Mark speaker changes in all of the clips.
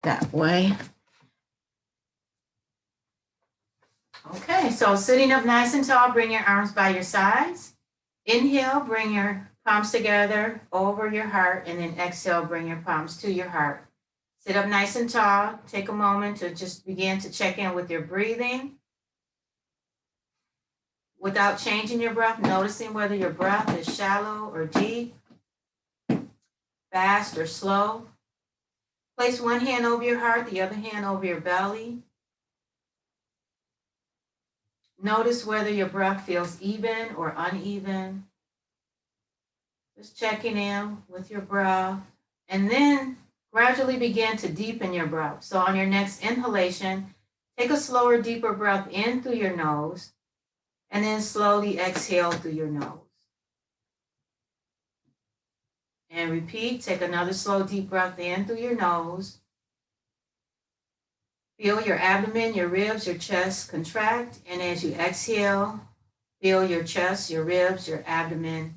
Speaker 1: that way. Okay, so sitting up nice and tall, bring your arms by your sides. Inhale, bring your palms together over your heart, and then exhale, bring your palms to your heart. Sit up nice and tall. Take a moment to just begin to check in with your breathing. Without changing your breath, noticing whether your breath is shallow or deep, fast or slow. Place one hand over your heart, the other hand over your belly. Notice whether your breath feels even or uneven. Just checking in with your breath. And then gradually begin to deepen your breath. So on your next inhalation, take a slower, deeper breath in through your nose, and then slowly exhale through your nose. And repeat, take another slow, deep breath in through your nose. Feel your abdomen, your ribs, your chest contract. And as you exhale, feel your chest, your ribs, your abdomen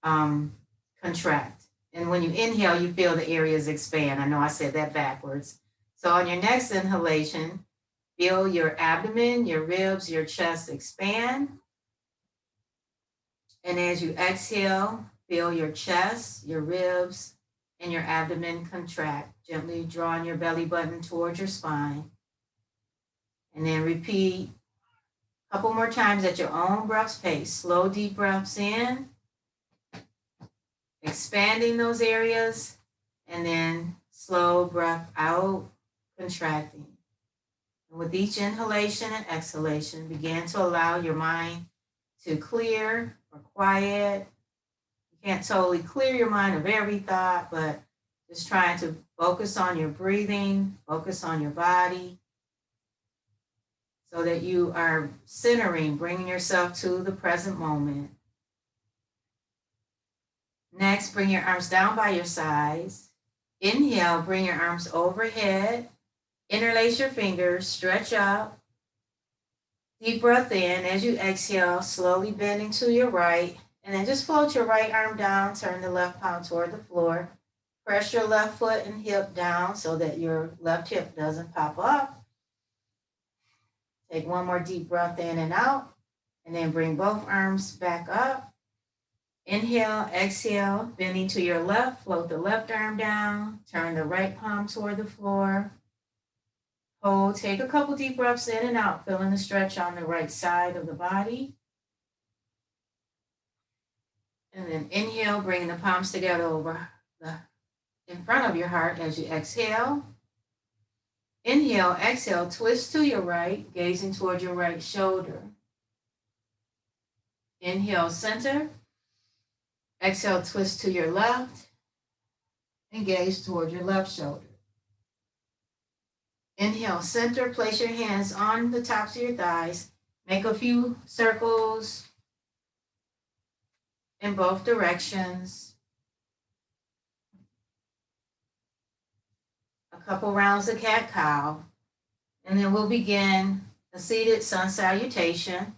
Speaker 1: contract. And when you inhale, you feel the areas expand. I know I said that backwards. So on your next inhalation, feel your abdomen, your ribs, your chest expand. And as you exhale, feel your chest, your ribs, and your abdomen contract, gently drawing your belly button towards your spine. And then repeat a couple more times at your own breath's pace. Slow, deep breaths in, expanding those areas, and then slow breath out, contracting. And with each inhalation and exhalation, begin to allow your mind to clear or quiet. You can't totally clear your mind of every thought, but just trying to focus on your breathing, focus on your body, so that you are centering, bringing yourself to the present moment. Next, bring your arms down by your sides. Inhale, bring your arms overhead. Interlace your fingers, stretch up. Deep breath in. As you exhale, slowly bending to your right. And then just float your right arm down, turn the left palm toward the floor. Press your left foot and hip down so that your left hip doesn't pop up. Take one more deep breath in and out, and then bring both arms back up. Inhale, exhale, bending to your left, float the left arm down, turn the right palm toward the floor. Hold, take a couple deep breaths in and out, feeling the stretch on the right side of the body. And then inhale, bring the palms together in front of your heart as you exhale. Inhale, exhale, twist to your right, gazing toward your right shoulder. Inhale, center. Exhale, twist to your left and gaze toward your left shoulder. Inhale, center, place your hands on the tops of your thighs. Make a few circles in both directions. A couple rounds of cat-cow. And then we'll begin a seated sun salutation.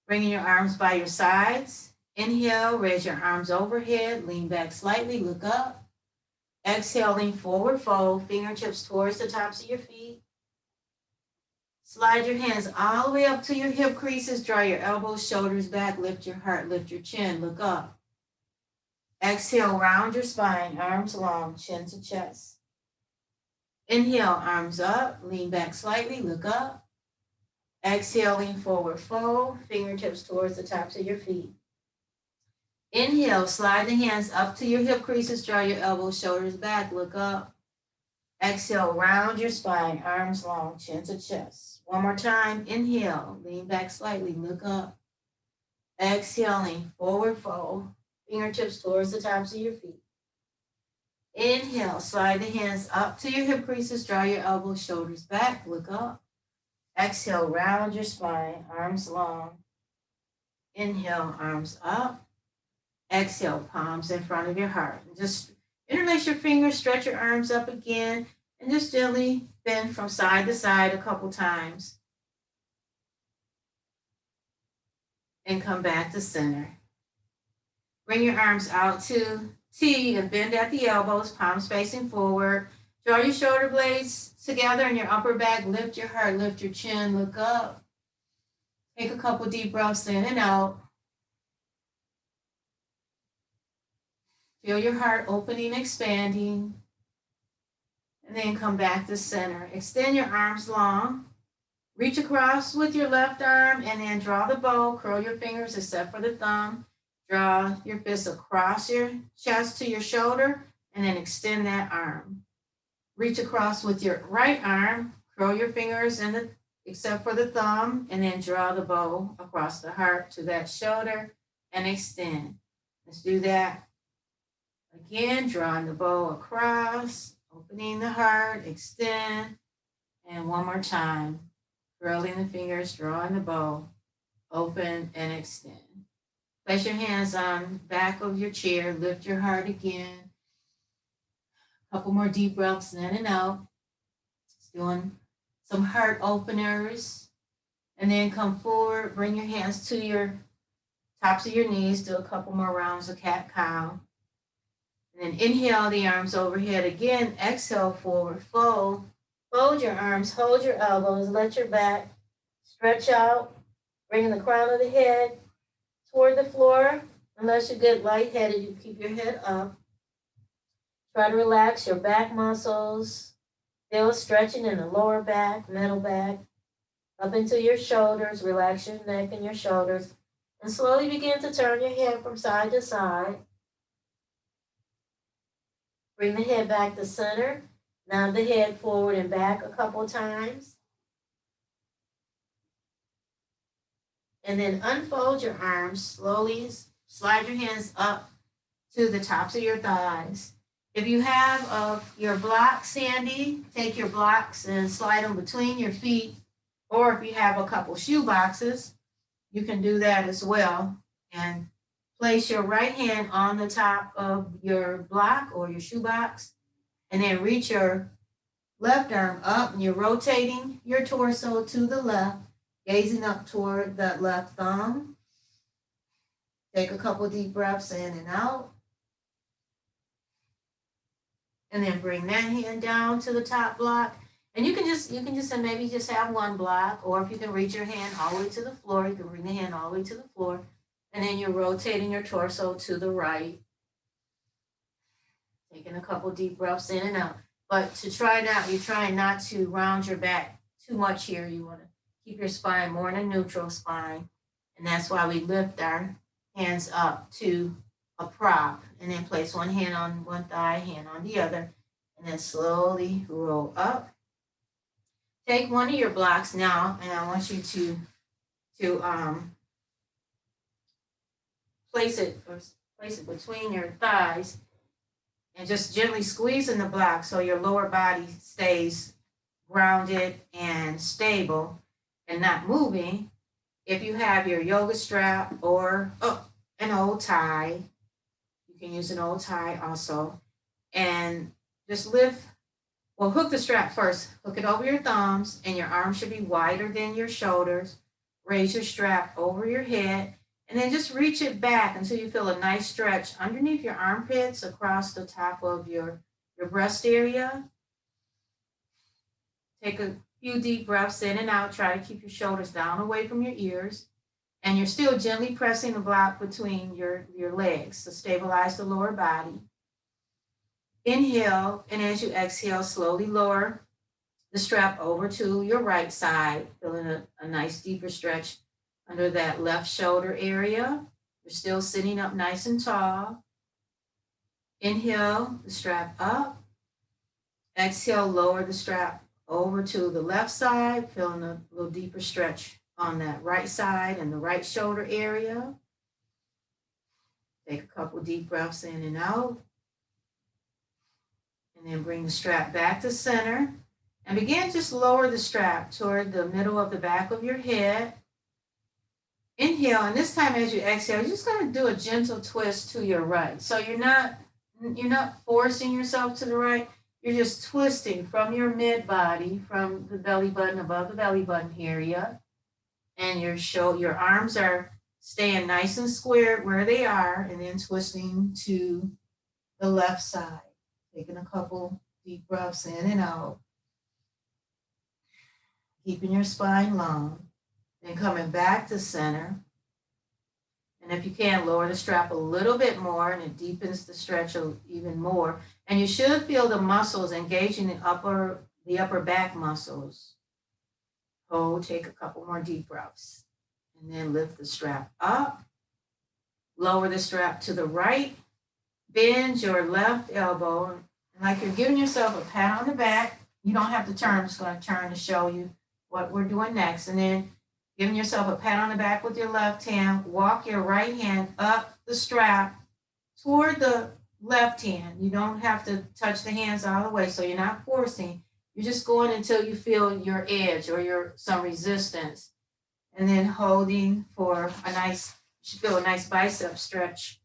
Speaker 1: Bringing your arms by your sides. Inhale, raise your arms overhead, lean back slightly, look up. Exhaling, forward fold, fingertips towards the tops of your feet. Slide your hands all the way up to your hip creases, draw your elbows, shoulders back, lift your heart, lift your chin, look up. Exhale, round your spine, arms long, chin to chest. Inhale, arms up, lean back slightly, look up. Exhaling, forward fold, fingertips towards the tops of your feet. Inhale, slide the hands up to your hip creases, draw your elbows, shoulders back, look up. Exhale, round your spine, arms long, chin to chest. One more time, inhale, lean back slightly, look up. Exhaling, forward fold, fingertips towards the tops of your feet. Inhale, slide the hands up to your hip creases, draw your elbows, shoulders back, look up. Exhale, round your spine, arms long. Inhale, arms up. Exhale, palms in front of your heart. And just interlace your fingers, stretch your arms up again, and just gently bend from side to side a couple times. And come back to center. Bring your arms out to T and bend at the elbows, palms facing forward. Draw your shoulder blades together in your upper back. Lift your heart, lift your chin, look up. Take a couple deep breaths in and out. Feel your heart opening, expanding. And then come back to center. Extend your arms long. Reach across with your left arm and then draw the bow. Curl your fingers except for the thumb. Draw your fist across your chest to your shoulder and then extend that arm. Reach across with your right arm. Curl your fingers except for the thumb and then draw the bow across the heart to that shoulder and extend. Let's do that again. Drawing the bow across, opening the heart, extend, and one more time. Curling the fingers, drawing the bow, open and extend. Place your hands on the back of your chair, lift your heart again. A couple more deep breaths in and out. Just doing some heart openers. And then come forward, bring your hands to your tops of your knees, do a couple more rounds of cat-cow. And then inhale the arms overhead again, exhale forward, fold. Fold your arms, hold your elbows, let your back stretch out, bringing the crown of the head toward the floor. Unless you get lightheaded, you keep your head up. Try to relax your back muscles. Feel stretching in the lower back, middle back, up into your shoulders. Relax your neck and your shoulders. And slowly begin to turn your head from side to side. Bring the head back to center. Nod the head forward and back a couple times. And then unfold your arms. Slowly slide your hands up to the tops of your thighs. If you have your blocks handy, take your blocks and slide them between your feet. Or if you have a couple shoe boxes, you can do that as well. And place your right hand on the top of your block or your shoe box. And then reach your left arm up and you're rotating your torso to the left, gazing up toward that left thumb. Take a couple deep breaths in and out. And then bring that hand down to the top block. And you can just maybe just have one block, or if you can reach your hand all the way to the floor, you can bring the hand all the way to the floor. And then you're rotating your torso to the right. Taking a couple deep breaths in and out. But to try it out, you're trying not to round your back too much here. You want to keep your spine more in a neutral spine. And that's why we lift our hands up to a prop. And then place one hand on one thigh, hand on the other. And then slowly roll up. Take one of your blocks now, and I want you to place it between your thighs. And just gently squeeze in the block so your lower body stays grounded and stable and not moving. If you have your yoga strap or an old tie, you can use an old tie also. And just hook the strap first. Hook it over your thumbs and your arms should be wider than your shoulders. Raise your strap over your head. And then just reach it back until you feel a nice stretch underneath your armpits across the top of your breast area. Take a few deep breaths in and out. Try to keep your shoulders down away from your ears. And you're still gently pressing the block between your legs to stabilize the lower body. Inhale, and as you exhale, slowly lower the strap over to your right side, feeling a nice deeper stretch under that left shoulder area. You're still sitting up nice and tall. Inhale, the strap up. Exhale, lower the strap over to the left side, feeling a little deeper stretch on that right side and the right shoulder area. Take a couple deep breaths in and out. And then bring the strap back to center. And begin just lower the strap toward the middle of the back of your head. Inhale, and this time as you exhale, you're just going to do a gentle twist to your right. So you're not forcing yourself to the right. You're just twisting from your mid body, from the belly button, above the belly button area. And your arms are staying nice and squared where they are, and then twisting to the left side. Taking a couple Deep breaths in and out. Keeping your spine long. Then coming back to center. And if you can, lower the strap a little bit more, and it deepens the stretch even more. And you should feel the muscles engaging the upper back muscles. Hold, take a couple more deep breaths. And then lift the strap up. Lower the strap to the right. Bend your left elbow. And like you're giving yourself a pat on the back. You don't have to turn. I'm just going to turn to show you what we're doing next. And then giving yourself a pat on the back with your left hand. Walk your right hand up the strap toward the left hand. You don't have to touch the hands all the way, so you're not forcing. You're just going until you feel your edge or some resistance. And then holding for a nice, you should feel a nice bicep stretch,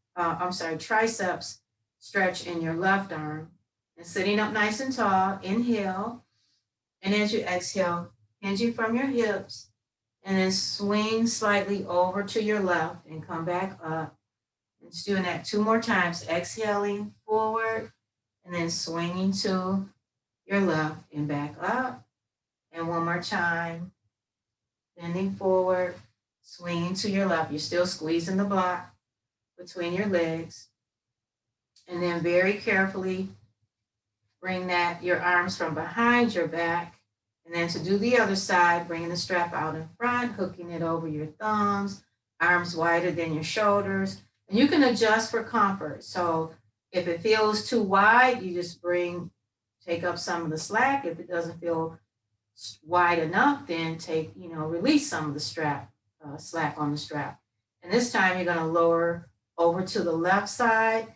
Speaker 1: triceps stretch in your left arm. And sitting up nice and tall, inhale. And as you exhale, hinging from your hips. And then swing slightly over to your left and come back up. And just doing that 2 more times. Exhaling forward and then swinging to your left and back up. And 1 more time. Bending forward, swinging to your left. You're still squeezing the block between your legs. And then very carefully bring your arms from behind your back. And then to do the other side, bringing the strap out in front, hooking it over your thumbs, arms wider than your shoulders. And you can adjust for comfort. So if it feels too wide, you just take up some of the slack. If it doesn't feel wide enough, then release some of the slack on the strap. And this time you're going to lower over to the left side,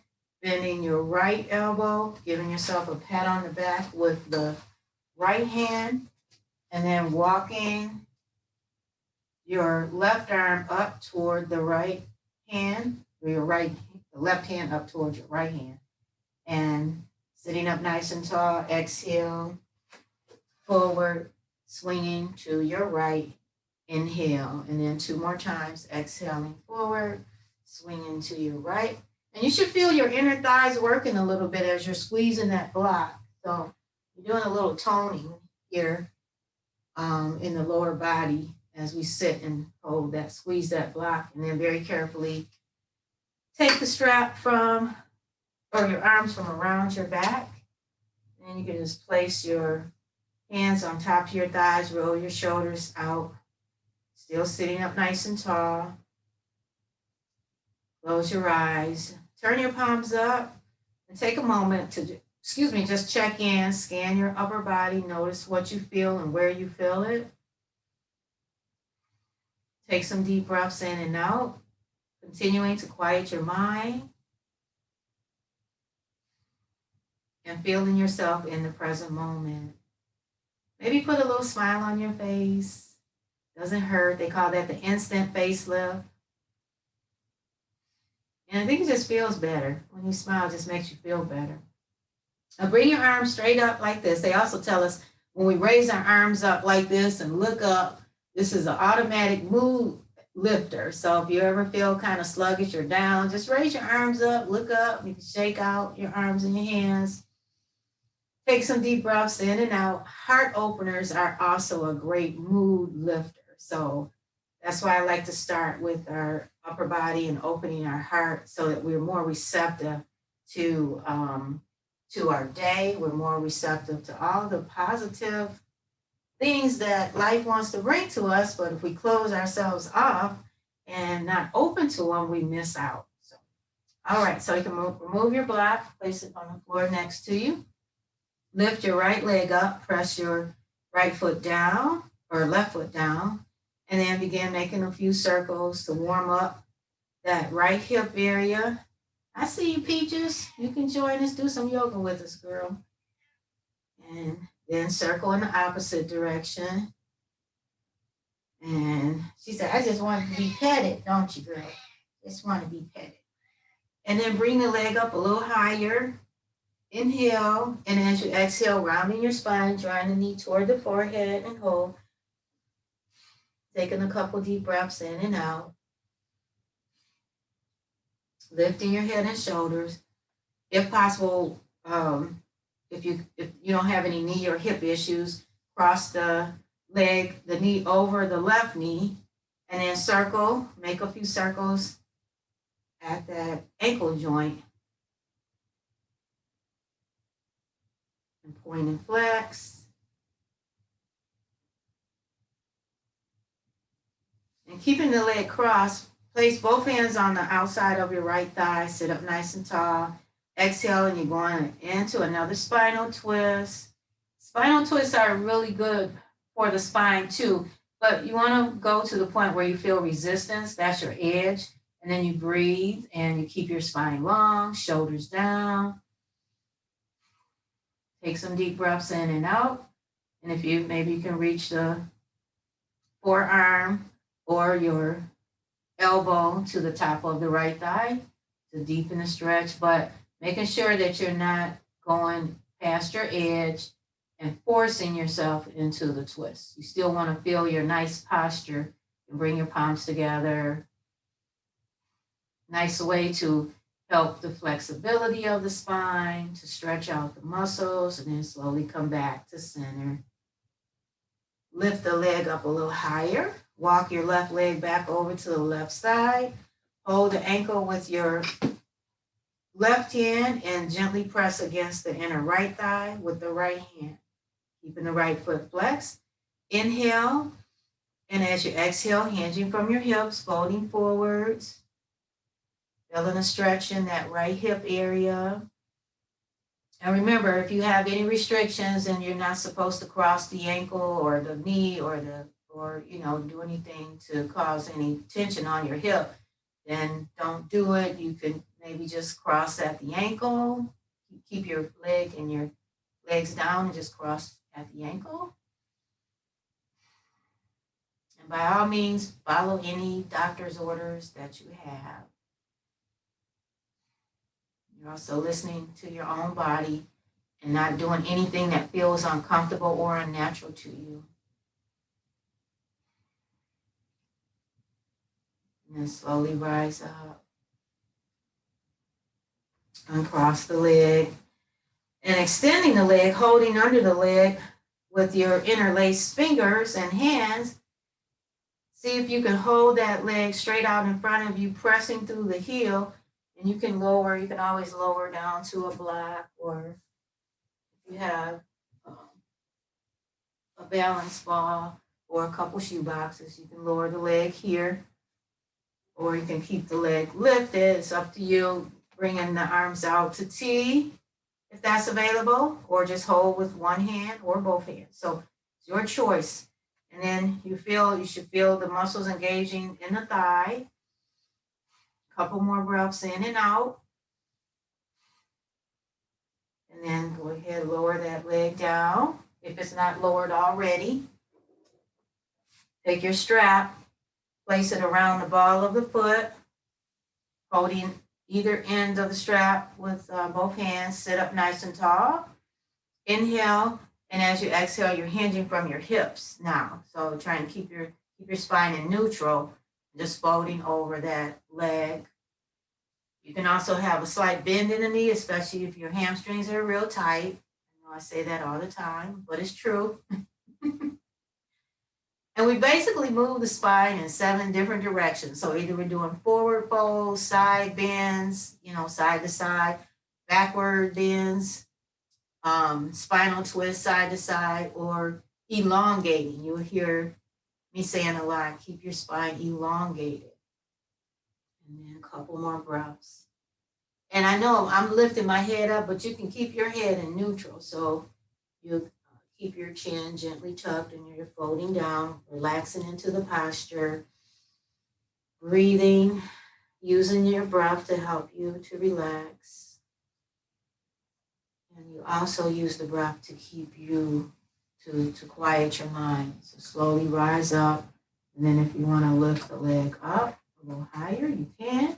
Speaker 1: bending your right elbow, giving yourself a pat on the back with the right hand. And then walking your left arm up toward the right hand, or the left hand up toward your right hand. And sitting up nice and tall, exhale, forward, swinging to your right, inhale. And then 2 more times, exhaling forward, swinging to your right. And you should feel your inner thighs working a little bit as you're squeezing that block. So you're doing a little toning here. In the lower body as we sit and hold that, squeeze that block, and then very carefully take the strap or your arms from around your back. And you can just place your hands on top of your thighs, roll your shoulders out, still sitting up nice and tall. Close your eyes, turn your palms up, and take a moment to just check in, scan your upper body, notice what you feel and where you feel it. Take some deep breaths in and out, continuing to quiet your mind and feeling yourself in the present moment. Maybe put a little smile on your face. Doesn't hurt. They call that the instant facelift. And I think it just feels better. When you smile, it just makes you feel better. Now bring your arms straight up like this. They also tell us when we raise our arms up like this and look up, this is an automatic mood lifter. So if you ever feel kind of sluggish or down, just raise your arms up, look up. You can shake out your arms and your hands. Take some deep breaths in and out. Heart openers are also a great mood lifter. So that's why I like to start with our upper body and opening our heart so that we're more receptive to our day. We're more receptive to all the positive things that life wants to bring to us. But if we close ourselves off and not open to them, we miss out. So, all right, so you can remove your block, place it on the floor next to you. Lift your right leg up, press your right foot down or left foot down, and then begin making a few circles to warm up that right hip area. I see you, Peaches. You can join us, do some yoga with us, girl. And then circle in the opposite direction. And she said, I just want to be petted, don't you, girl? Just want to be petted. And then bring the leg up a little higher. Inhale, and as you exhale, rounding your spine, drawing the knee toward the forehead and hold. Taking a couple deep breaths in and out. Lifting your head and shoulders. If possible, if if you don't have any knee or hip issues, cross the knee over the left knee, and then circle, make a few circles at that ankle joint. And point and flex. And keeping the leg crossed, place both hands on the outside of your right thigh, sit up nice and tall. Exhale, and you're going into another spinal twist. Spinal twists are really good for the spine too, but you want to go to the point where you feel resistance, that's your edge, and then you breathe and you keep your spine long, shoulders down. Take some deep breaths in and out. And if you can reach the forearm or your elbow to the top of the right thigh to deepen the stretch, but making sure that you're not going past your edge and forcing yourself into the twist. You still want to feel your nice posture and bring your palms together. Nice way to help the flexibility of the spine, to stretch out the muscles, and then slowly come back to center. Lift the leg up a little higher. Walk your left leg back over to the left side. Hold the ankle with your left hand and gently press against the inner right thigh with the right hand. Keeping the right foot flexed. Inhale, and as you exhale, hinging from your hips, folding forwards. Feeling a stretch in that right hip area. And remember, if you have any restrictions and you're not supposed to cross the ankle or the knee or do anything to cause any tension on your hip, then don't do it. You can maybe just cross at the ankle. Keep your leg and your legs down and just cross at the ankle. And by all means, follow any doctor's orders that you have. You're also listening to your own body and not doing anything that feels uncomfortable or unnatural to you. And then slowly rise up. Uncross the leg. And extending the leg, holding under the leg with your interlaced fingers and hands. See if you can hold that leg straight out in front of you, pressing through the heel. And you can always lower down to a block, or if you have a balance ball or a couple shoe boxes, you can lower the leg here, or you can keep the leg lifted. It's up to you, bringing the arms out to T if that's available, or just hold with one hand or both hands. So it's your choice. And then you should feel the muscles engaging in the thigh. Couple more breaths in and out. And then go ahead, lower that leg down if it's not lowered already. Take your strap, place it around the ball of the foot, holding either end of the strap with both hands. Sit up nice and tall. Inhale, and as you exhale, you're hinging from your hips now. So try and keep your spine in neutral, just folding over that leg. You can also have a slight bend in the knee, especially if your hamstrings are real tight. I know I say that all the time, but it's true. And we basically move the spine in 7 different directions. So either we're doing forward folds, side bends, side to side, backward bends, spinal twist side to side, or elongating. You'll hear me saying a lot, keep your spine elongated. And then a couple more breaths. And I know I'm lifting my head up, but you can keep your head in neutral. So you keep your chin gently tucked and you're folding down, relaxing into the posture, breathing, using your breath to help you to relax. And you also use the breath to keep you, to quiet your mind. So slowly rise up. And then if you want to lift the leg up a little higher, you can.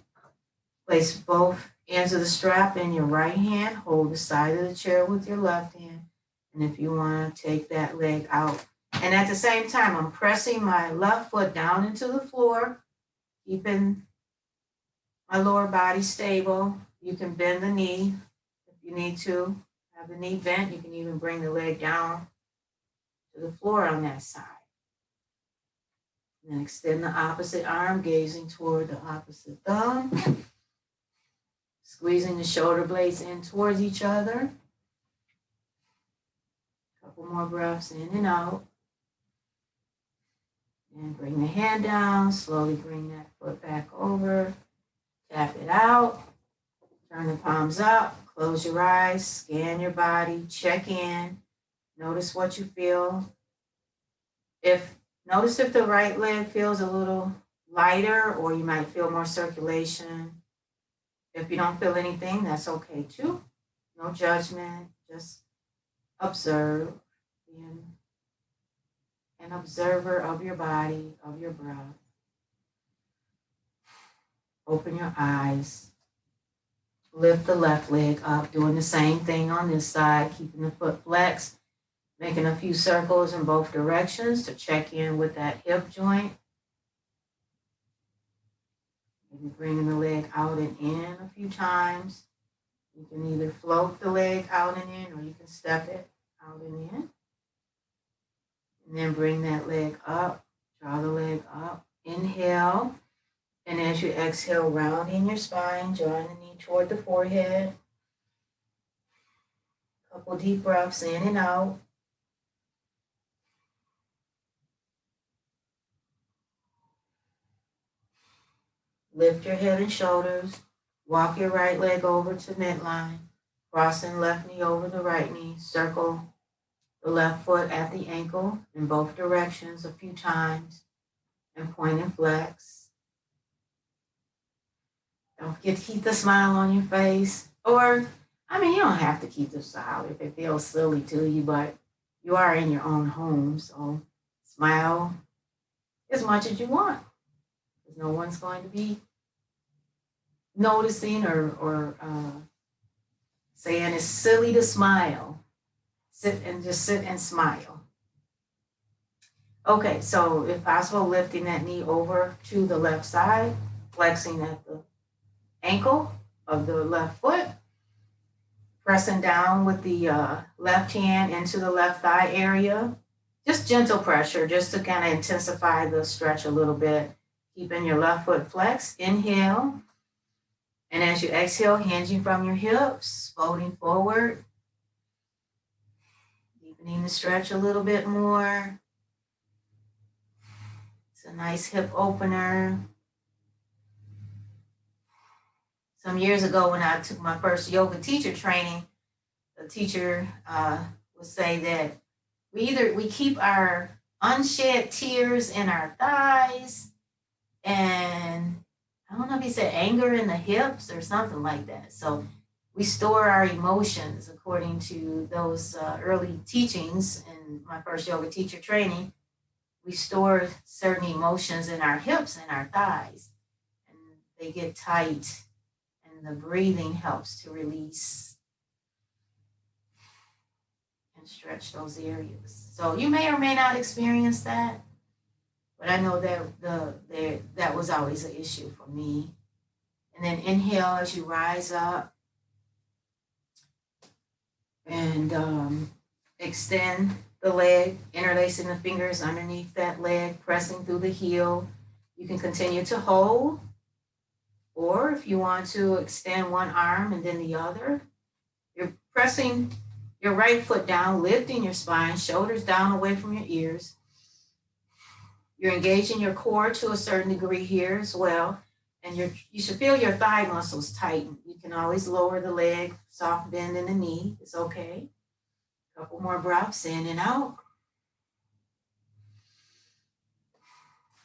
Speaker 1: Place both ends of the strap in your right hand. Hold the side of the chair with your left hand. And if you want to take that leg out. And at the same time, I'm pressing my left foot down into the floor, keeping my lower body stable. You can bend the knee if you need to. Have the knee bent. You can even bring the leg down to the floor on that side. And then extend the opposite arm, gazing toward the opposite thumb. Squeezing the shoulder blades in towards each other. Couple more breaths in and out. And bring the hand down. Slowly bring that foot back over. Tap it out. Turn the palms up. Close your eyes. Scan your body. Check in. Notice what you feel. Notice if the right leg feels a little lighter, or you might feel more circulation. If you don't feel anything, that's okay too. No judgment. Just observe. Being an observer of your body, of your breath. Open your eyes. Lift the left leg up, doing the same thing on this side, keeping the foot flexed, making a few circles in both directions to check in with that hip joint. Maybe bringing the leg out and in a few times. You can either float the leg out and in, or you can step it out and in. And then bring that leg up, draw the leg up, inhale. And as you exhale, rounding your spine, drawing the knee toward the forehead. Couple deep breaths in and out. Lift your head and shoulders. Walk your right leg over to midline. Crossing left knee over the right knee. Circle the left foot at the ankle in both directions a few times. And point and flex. Don't forget to keep the smile on your face. Or, you don't have to keep the smile if it feels silly to you, but you are in your own home, so smile as much as you want. Because no one's going to be noticing or saying it's silly to smile. Sit and smile. Okay, so if possible, lifting that knee over to the left side, flexing at the ankle of the left foot, pressing down with the left hand into the left thigh area. Just gentle pressure, just to kind of intensify the stretch a little bit. Keeping your left foot flexed. Inhale. And as you exhale, hinging from your hips, folding forward. Deepening the stretch a little bit more. It's a nice hip opener. Some years ago when I took my first yoga teacher training, the teacher would say that we keep our unshed tears in our thighs, and I don't know if he said anger in the hips or something like that. So we store our emotions according to those early teachings in my first yoga teacher training. We store certain emotions in our hips and our thighs, and they get tight. And the breathing helps to release and stretch those areas. So you may or may not experience that, but I know that that was always an issue for me. And then inhale as you rise up, and extend the leg, interlacing the fingers underneath that leg, pressing through the heel. You can continue to hold. Or if you want to extend one arm and then the other, you're pressing your right foot down, lifting your spine, shoulders down away from your ears. You're engaging your core to a certain degree here as well. And you should feel your thigh muscles tighten. You can always lower the leg, soft bend in the knee. It's okay. A couple more breaths in and out.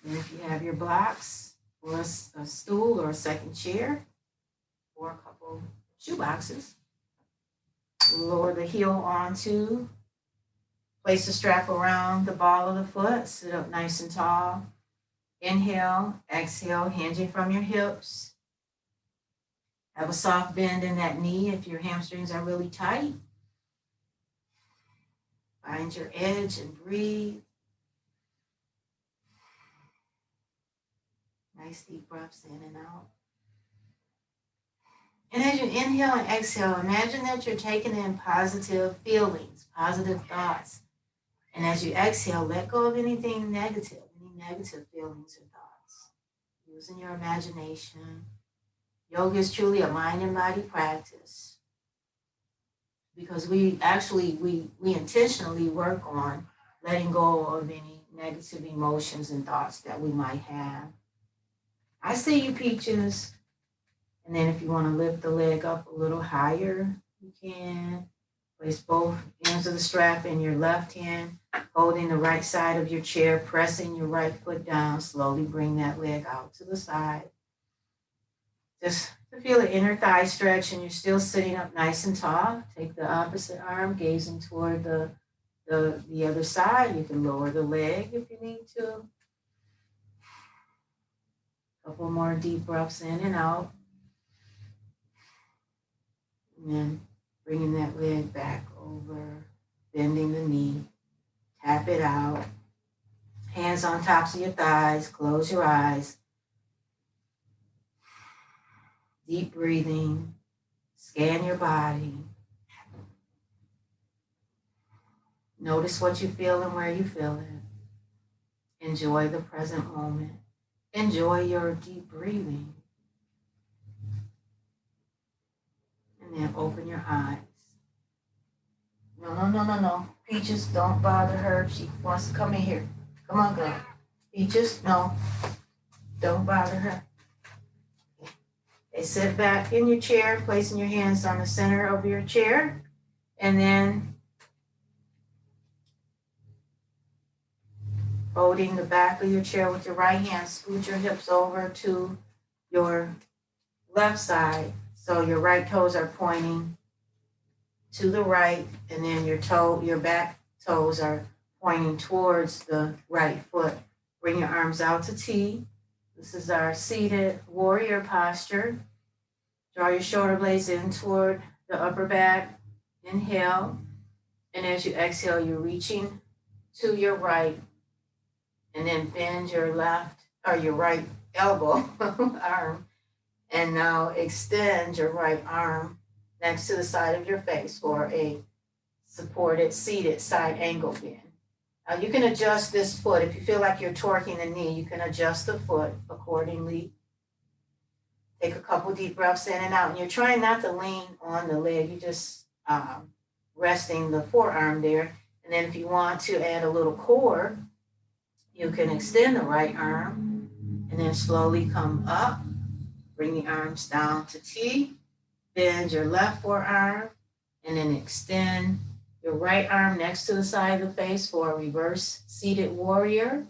Speaker 1: And if you have your blocks, or a stool or a second chair, or a couple shoe boxes. Lower the heel onto, place the strap around the ball of the foot, sit up nice and tall. Inhale, exhale, hinging from your hips. Have a soft bend in that knee if your hamstrings are really tight. Find your edge and breathe. Nice deep breaths in and out. And as you inhale and exhale, imagine that you're taking in positive feelings, positive thoughts. And as you exhale, let go of anything negative, any negative feelings or thoughts. Using your imagination. Yoga is truly a mind and body practice because we intentionally work on letting go of any negative emotions and thoughts that we might have. I see you, Peaches. And then if you want to lift the leg up a little higher, you can. Place both ends of the strap in your left hand, holding the right side of your chair, pressing your right foot down. Slowly bring that leg out to the side. Just to feel the inner thigh stretch, and you're still sitting up nice and tall. Take the opposite arm, gazing toward the other side. You can lower the leg if you need to. A couple more deep breaths in and out. And then bringing that leg back over, bending the knee, tap it out. Hands on tops of your thighs, close your eyes. Deep breathing, scan your body. Notice what you feel and where you feel it. Enjoy the present moment. Enjoy your deep breathing. And then open your eyes. No. Peaches, don't bother her. She wants to come in here. Come on, girl. Peaches, no. Don't bother her. Okay, sit back in your chair, placing your hands on the center of your chair. And then holding the back of your chair with your right hand, scoot your hips over to your left side. So your right toes are pointing to the right, and then your back toes are pointing towards the right foot. Bring your arms out to T. This is our seated warrior posture. Draw your shoulder blades in toward the upper back. Inhale. And as you exhale, you're reaching to your right. And then bend your left or your right elbow arm. And now extend your right arm next to the side of your face for a supported seated side angle bend. Now you can adjust this foot. If you feel like you're torquing the knee, you can adjust the foot accordingly. Take a couple deep breaths in and out. And you're trying not to lean on the leg. You're just resting the forearm there. And then if you want to add a little core, you can extend the right arm and then slowly come up. Bring the arms down to T. Bend your left forearm and then extend your right arm next to the side of the face for a reverse seated warrior.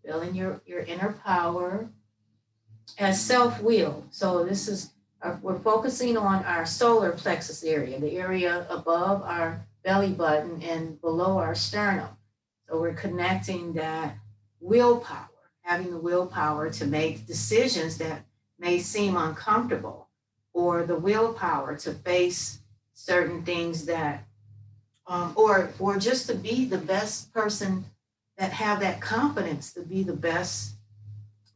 Speaker 1: Feeling your inner power as self-will. So this is, we're focusing on our solar plexus area, the area above our belly button and below our sternum. So we're connecting that willpower, having the willpower to make decisions that may seem uncomfortable, or the willpower to face certain things that, or just to be the best person, that have that confidence to be the best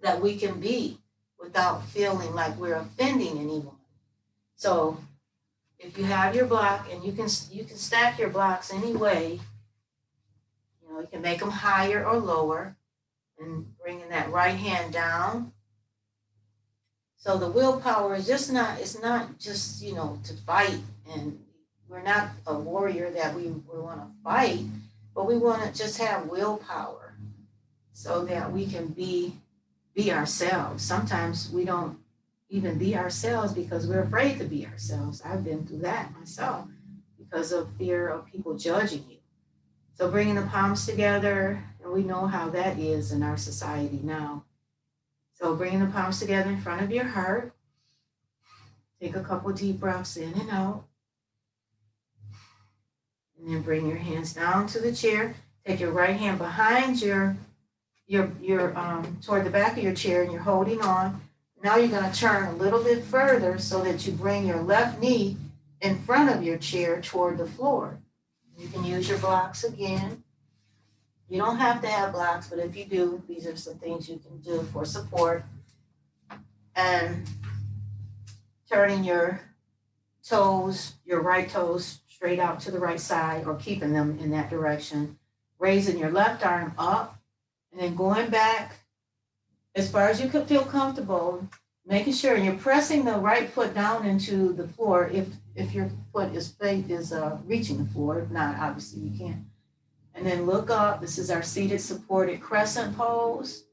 Speaker 1: that we can be without feeling like we're offending anyone. So if you have your block, and you can stack your blocks any way, you can make them higher or lower, and bringing that right hand down. So the willpower is just not, it's not just, to fight. And we're not a warrior that we want to fight, but we want to just have willpower so that we can be ourselves. Sometimes we don't even be ourselves because we're afraid to be ourselves. I've been through that myself because of fear of people judging you. So bringing the palms together, and we know how that is in our society now. So bringing the palms together in front of your heart. Take a couple deep breaths in and out. And then bring your hands down to the chair. Take your right hand behind your toward the back of your chair, and you're holding on. Now you're going to turn a little bit further so that you bring your left knee in front of your chair toward the floor. You can use your blocks again. You don't have to have blocks, but if you do, these are some things you can do for support. And turning your toes, your right toes straight out to the right side or keeping them in that direction. Raising your left arm up and then going back as far as you could feel comfortable, making sure you're pressing the right foot down into the floor if your foot is reaching the floor. If not, obviously you can't. And then look up. This is our seated supported crescent pose.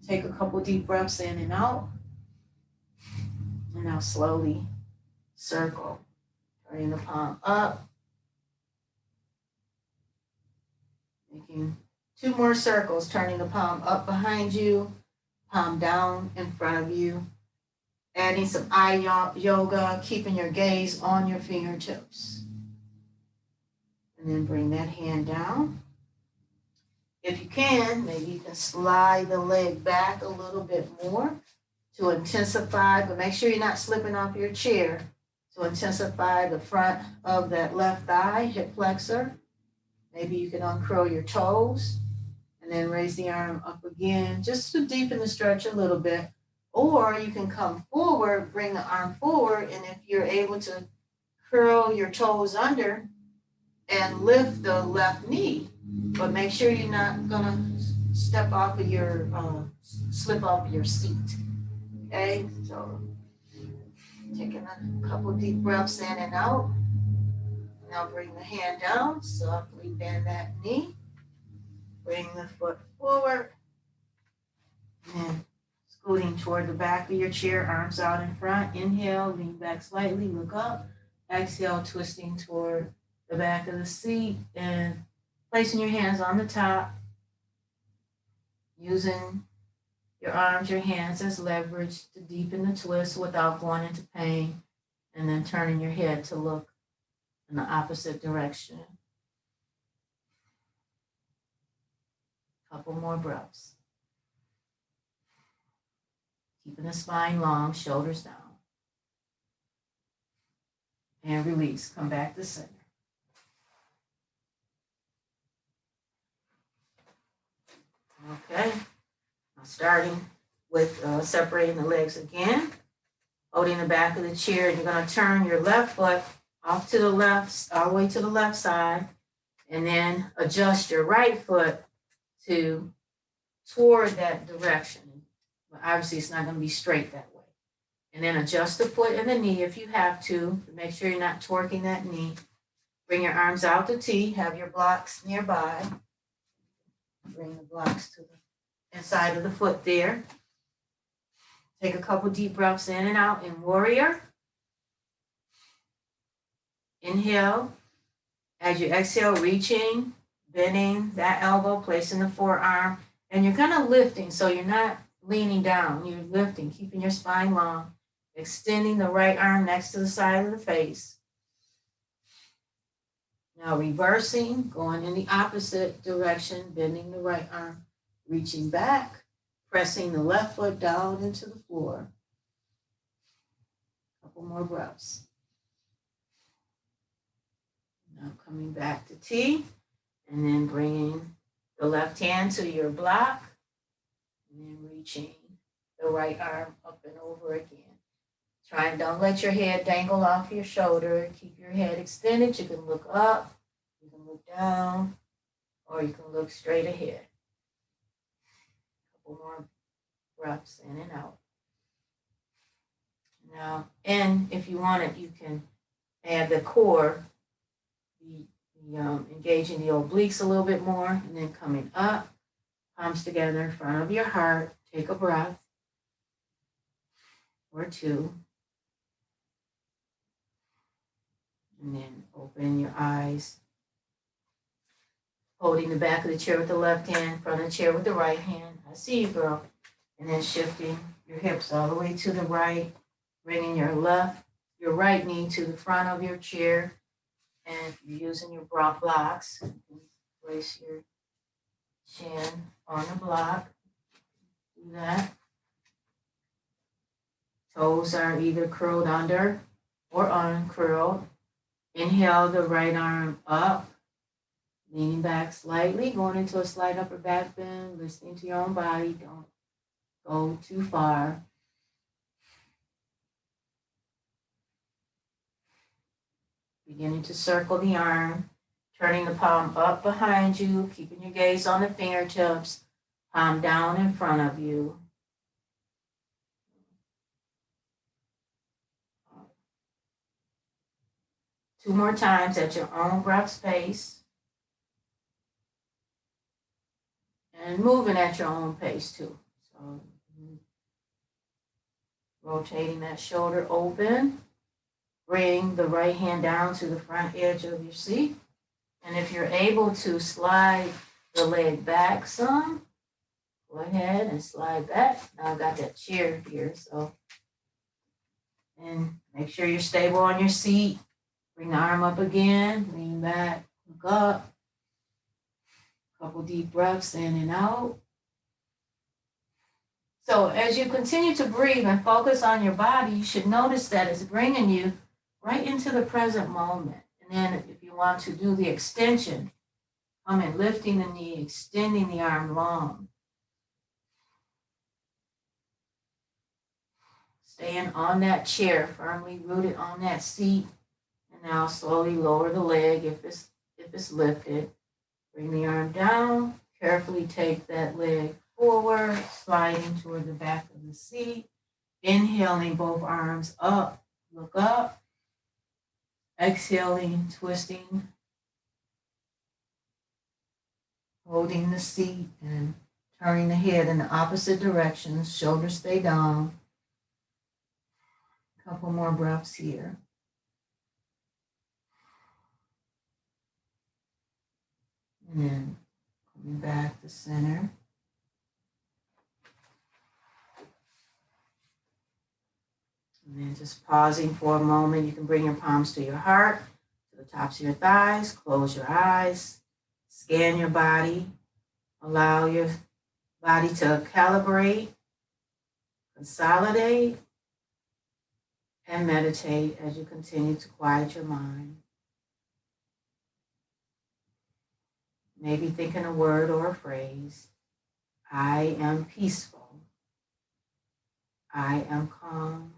Speaker 1: Take a couple deep breaths in and out. And now slowly circle. Turning the palm up. Making 2 more circles, turning the palm up behind you, palm down in front of you. Adding some eye yoga, keeping your gaze on your fingertips. And then bring that hand down. If you can, maybe you can slide the leg back a little bit more to intensify, but make sure you're not slipping off your chair, to intensify the front of that left thigh, hip flexor. Maybe you can uncurl your toes and then raise the arm up again, just to deepen the stretch a little bit. Or you can come forward, bring the arm forward, and if you're able to curl your toes under and lift the left knee, but make sure you're not gonna slip off of your seat. Okay, so taking a couple deep breaths in and out. Now bring the hand down, softly bend that knee. Bring the foot forward. And scooting toward the back of your chair, arms out in front. Inhale, lean back slightly, look up. Exhale, twisting toward the back of the seat and placing your hands on the top. Using your arms, your hands as leverage to deepen the twist without going into pain. And then turning your head to look in the opposite direction. Couple more breaths. Keeping the spine long, shoulders down. And release. Come back to center. Okay. Now starting with separating the legs again. Holding the back of the chair. You're going to turn your left foot off to the left, all the way to the left side. And then adjust your right foot toward that direction. But obviously it's not going to be straight that way. And then adjust the foot and the knee if you have to make sure you're not torquing that knee. Bring your arms out to T, have your blocks nearby. Bring the blocks to the inside of the foot there. Take a couple deep breaths in and out in warrior. Inhale. As you exhale, reaching, bending that elbow, placing the forearm, and you're kind of lifting, so you're not leaning down, you're lifting, keeping your spine long, extending the right arm next to the side of the face. Now reversing, going in the opposite direction, bending the right arm, reaching back, pressing the left foot down into the floor. Couple more breaths. Now coming back to T, and then bringing the left hand to your block, and then reaching the right arm up and over again. Don't let your head dangle off your shoulder. Keep your head extended. You can look up, you can look down, or you can look straight ahead. A couple more breaths in and out. Now, and if you want it, you can add the core, engaging the obliques a little bit more, and then coming up, palms together in front of your heart. Take a breath or two. And then open your eyes. Holding the back of the chair with the left hand, front of the chair with the right hand. I see you, girl. And then shifting your hips all the way to the right, bringing your right knee to the front of your chair. And if you're using your bra blocks, you can place your chin on the block. Do that. Toes are either curled under or uncurled. Inhale the right arm up, leaning back slightly, going into a slight upper back bend, listening to your own body. Don't go too far. Beginning to circle the arm, turning the palm up behind you, keeping your gaze on the fingertips, palm down in front of you. Two more times at your own breath's pace. And moving at your own pace too. So rotating that shoulder open. Bring the right hand down to the front edge of your seat. And if you're able to slide the leg back some, go ahead and slide back. Now I've got that chair here, so. And make sure you're stable on your seat. Bring the arm up again, lean back, look up. Couple deep breaths in and out. So as you continue to breathe and focus on your body, you should notice that it's bringing you right into the present moment. And then if you want to do the extension, come in, lifting the knee, extending the arm long. Staying on that chair, firmly rooted on that seat. And now slowly lower the leg if it's lifted. Bring the arm down, carefully take that leg forward, sliding toward the back of the seat. Inhaling both arms up, look up. Exhaling, twisting, holding the seat and turning the head in the opposite direction. Shoulders stay down. A couple more breaths here. And then coming back to center. And then just pausing for a moment. You can bring your palms to your heart, to the tops of your thighs. Close your eyes. Scan your body. Allow your body to calibrate, consolidate, and meditate as you continue to quiet your mind. Maybe thinking a word or a phrase. I am peaceful. I am calm.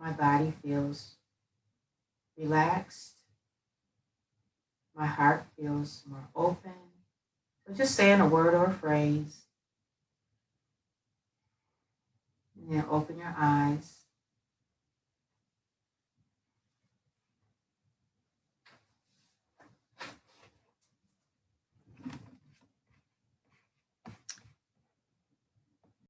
Speaker 1: My body feels relaxed. My heart feels more open. So just saying a word or a phrase. And then open your eyes.